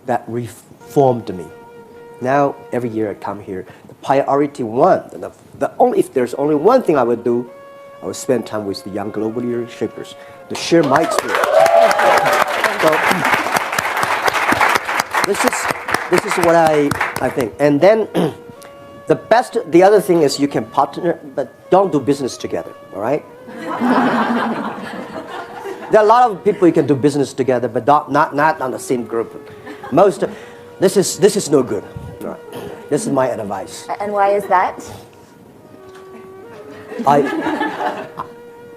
that reformed me. Now, every year I come here, the priority one, if there's only one thing I would do, I would spend time with the young global leader shapers to share my experience. So, this is what I think. And then the other thing is you can partner, but don't do business together, all right? There are a lot of people you can do business together, but not on the same group. This is no good. Right. This is my advice. And why is that?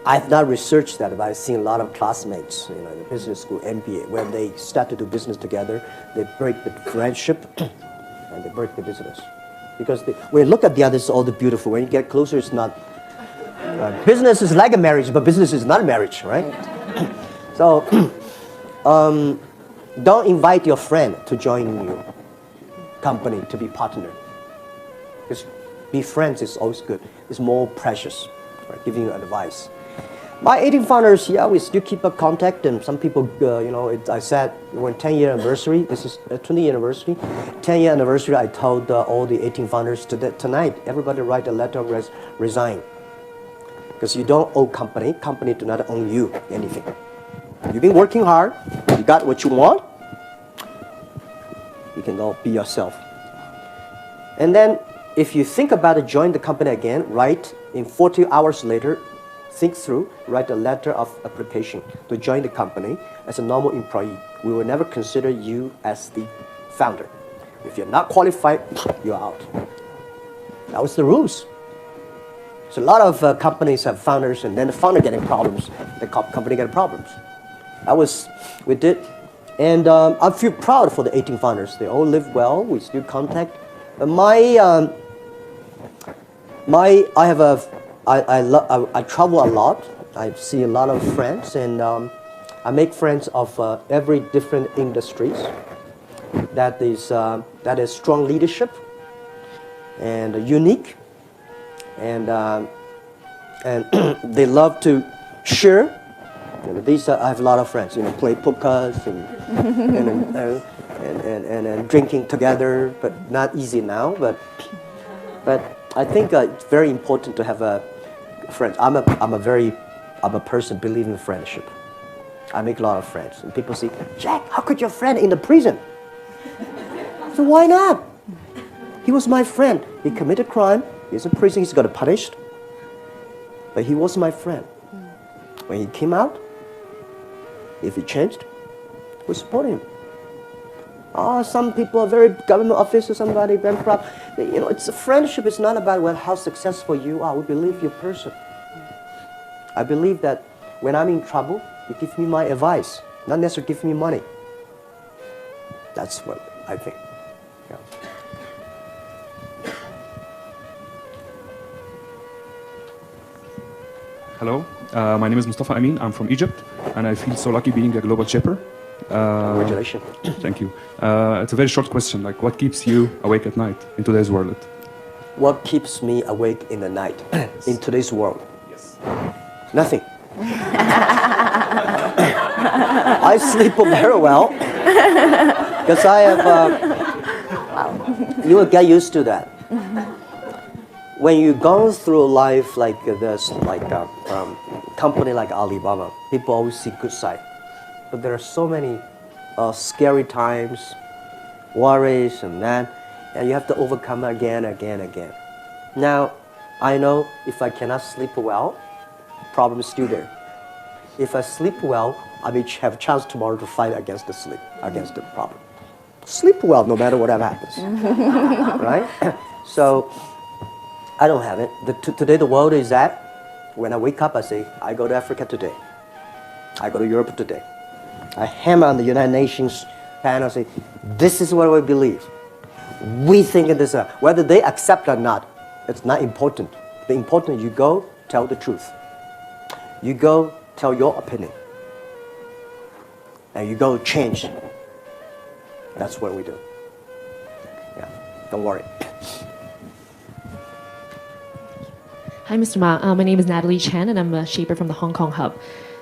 I've not researched that, but I've seen a lot of classmates, in the business school, MBA, when they start to do business together, they break the friendship and they break the business. Because when you look at the others, it's all the beautiful. When you get closer, it's not. Business is like a marriage, but business is not a marriage, right? So, don't invite your friend to join your company to be partner. Because be friends is always good. It's more precious, right? Giving you advice. My 18 founders, yeah, we still keep a contact, and some people, I said when 10-year anniversary, this is a 20-year anniversary, 10-year anniversary, I told all the 18 founders tonight, everybody write a letter of resign. Because you don't owe company do not owe you anything. You've been working hard, you got what you want, you can all be yourself. And then, if you think about it, join the company again, write in 40 hours later, think through, write a letter of application to join the company as a normal employee. We will never consider you as the founder. If you're not qualified, you're out. That was the rules. So a lot of companies have founders, and then the founder getting problems, the company getting problems. We did. And I feel proud for the 18 founders. They all live well, we still contact. I travel a lot. I see a lot of friends, and I make friends of every different industries. That is strong leadership and unique, and they love to share. I have a lot of friends. Play poker and drinking together, but not easy now. But I think it's very important to have a friend. I'm a person believing in friendship. I make a lot of friends, and people say, "Jack, how could your friend in the prison?" So why not? He was my friend. He committed crime. He's in prison. He's got punished. But he was my friend. When he came out, if he changed, we support him. Some people are very government officer, somebody bankrupt. It's a friendship. It's not about how successful you are. We believe your person. I believe that when I'm in trouble, you give me my advice, not necessarily give me money. That's what I think. Yeah. Hello, my name is Mustafa Amin. I'm from Egypt, and I feel so lucky being a global shipper. Congratulations. Thank you. It's a very short question. What keeps you awake at night in today's world? What keeps me awake in the night in today's world? Yes. Nothing. I sleep very well because I have. You will get used to that. When you go through life like this, like a company like Alibaba, people always see good side. But there are so many scary times, worries and that, and you have to overcome again. Now, I know if I cannot sleep well, problem is still there. If I sleep well, I may have a chance tomorrow to fight against the problem. Sleep well no matter what happens, right? So, I don't have it. Today the world is that when I wake up, I say, I go to Africa today. I go to Europe today. I hammer on the United Nations panel, say, this is what we believe. We think it is whether they accept or not, it's not important. The important, you go, tell the truth. You go, tell your opinion. And you go change. That's what we do. Yeah, don't worry. Hi, Mr. Ma. My name is Natalie Chen, and I'm a shaper from the Hong Kong hub.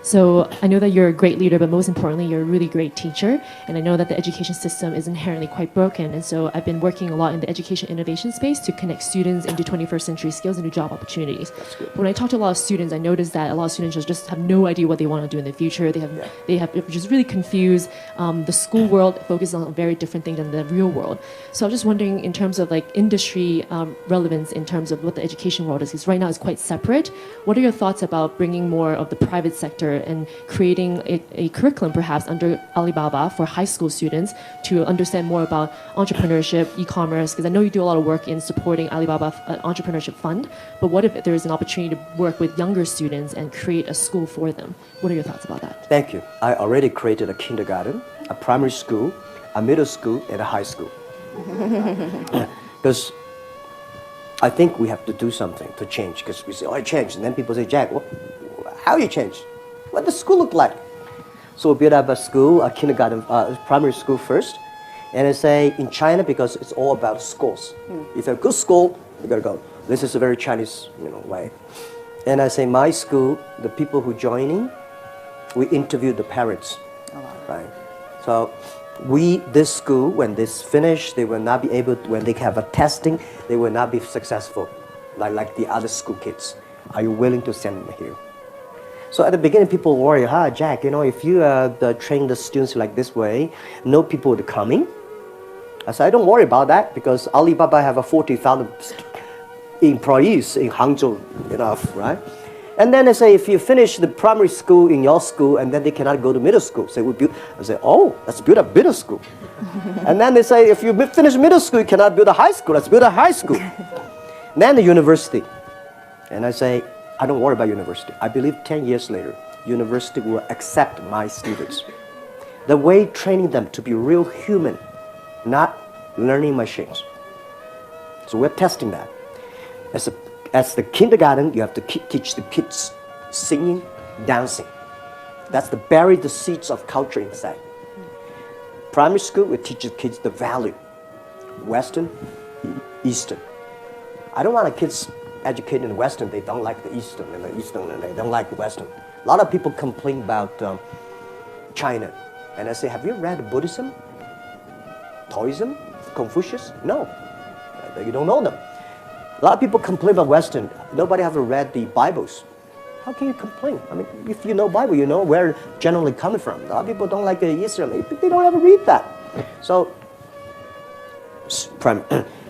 So I know that you're a great leader, but most importantly, you're a really great teacher. And I know that the education system is inherently quite broken. And so I've been working a lot in the education innovation space to connect students into 21st century skills and new job opportunities. When I talk to a lot of students, I notice that a lot of students just have no idea what they want to do in the future. They're just really confused. The school world focuses on a very different thing than the real world. So I'm just wondering, in terms of like industry relevance, in terms of what the education world is, because right now it's quite separate. What are your thoughts about bringing more of the private sector and creating a curriculum perhaps under Alibaba for high school students to understand more about entrepreneurship, e-commerce? Because I know you do a lot of work in supporting Alibaba Entrepreneurship Fund, but what if there is an opportunity to work with younger students and create a school for them? What are your thoughts about that? Thank you. I already created a kindergarten, a primary school, a middle school, and a high school. Because I think we have to do something to change, because we say, oh, I changed. And then people say, Jack, how you change? What does school look like? So we build up a school, a kindergarten, primary school first. And I say in China, because it's all about schools. If you have a good school, you gotta go. This is a very Chinese way. And I say my school, the people who joining, we interview the parents, right? So this school, when this finish, they will not be able to, when they have a testing, they will not be successful like the other school kids. Are you willing to send them here? So at the beginning, people worry, Jack, if you train the students like this way, no people will be coming. I said, I don't worry about that, because Alibaba have 40,000 employees in Hangzhou, enough, right? And then they say, if you finish the primary school in your school, and then they cannot go to middle school, so I say, oh, let's build a middle school. And then they say, if you finish middle school, you cannot build a high school, let's build a high school. Then the university. And I say, I don't worry about university. I believe 10 years later, university will accept my students. The way training them to be real human, not learning machines. So we're testing that. As the kindergarten, you have to teach the kids singing, dancing. That's to bury the seeds of culture inside. Primary school, we teach the kids the value. Western, Eastern. I don't want the kids educated in Western, they don't like the Eastern, and the Eastern, and they don't like the Western. A lot of people complain about China. And I say, have you read Buddhism? Taoism? Confucius? No. You don't know them. A lot of people complain about Western. Nobody ever read the Bibles. How can you complain? I mean, if you know Bible, you know where it's generally coming from. A lot of people don't like Israel. They don't ever read that. So,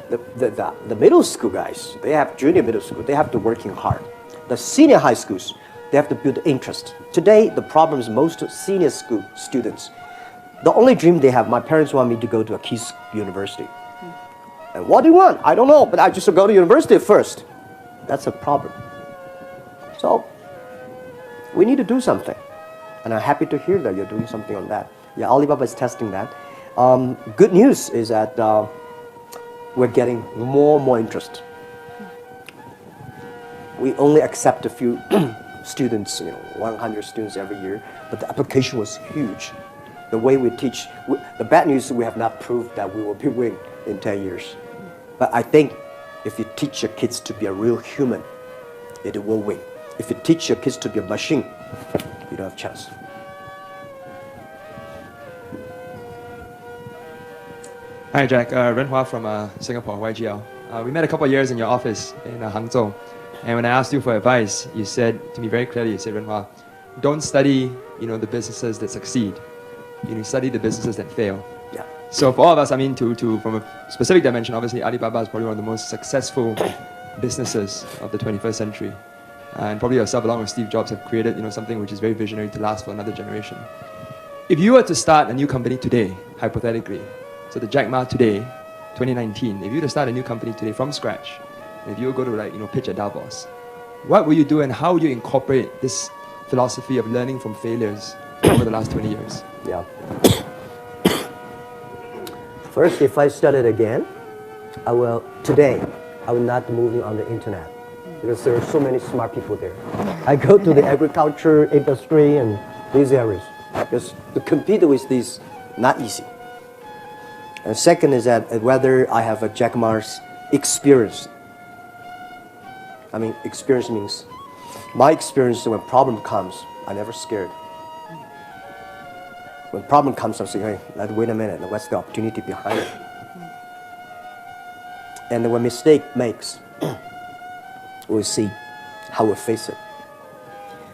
the middle school guys, they have junior middle school, they have to working hard. The senior high schools, they have to build interest. Today, the problem is most senior school students, the only dream they have, my parents want me to go to a key university. And what do you want? I don't know, but I just go to university first. That's a problem. So, we need to do something. And I'm happy to hear that you're doing something on that. Yeah, Alibaba is testing that. Good news is that we're getting more and more interest. We only accept a few students, 100 students every year, but the application was huge. The way we teach, the bad news is we have not proved that we will be winning in 10 years. But I think if you teach your kids to be a real human, it will win. If you teach your kids to be a machine, you don't have a chance. Hi, Jack. Renhua from Singapore, YGL. We met a couple of years in your office in Hangzhou. And when I asked you for advice, you said to me very clearly, you said, Renhua, don't study, the businesses that succeed. Study the businesses that fail. Yeah. So for all of us, from a specific dimension, obviously Alibaba is probably one of the most successful businesses of the 21st century. And probably yourself, along with Steve Jobs, have created something which is very visionary to last for another generation. If you were to start a new company today, hypothetically, so the Jack Ma today, 2019, if you were to start a new company today from scratch, and if you were to go to pitch at Davos, what will you do and how will you incorporate this philosophy of learning from failures over the last 20 years? Yeah. First, if I start it again, I will not moving on the internet because there are so many smart people there. I go to the agriculture industry and these areas because to compete with these, not easy. And second is that whether I have a Jack Ma's experience. Experience means my experience when problem comes, I'm never scared. When problem comes, I say, hey, wait a minute, what's the opportunity behind it? And when mistake makes, we'll see how we face it.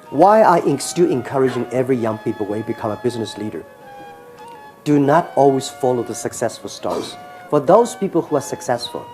Why I still encouraging every young people when you become a business leader? Do not always follow the successful stars. For those people who are successful,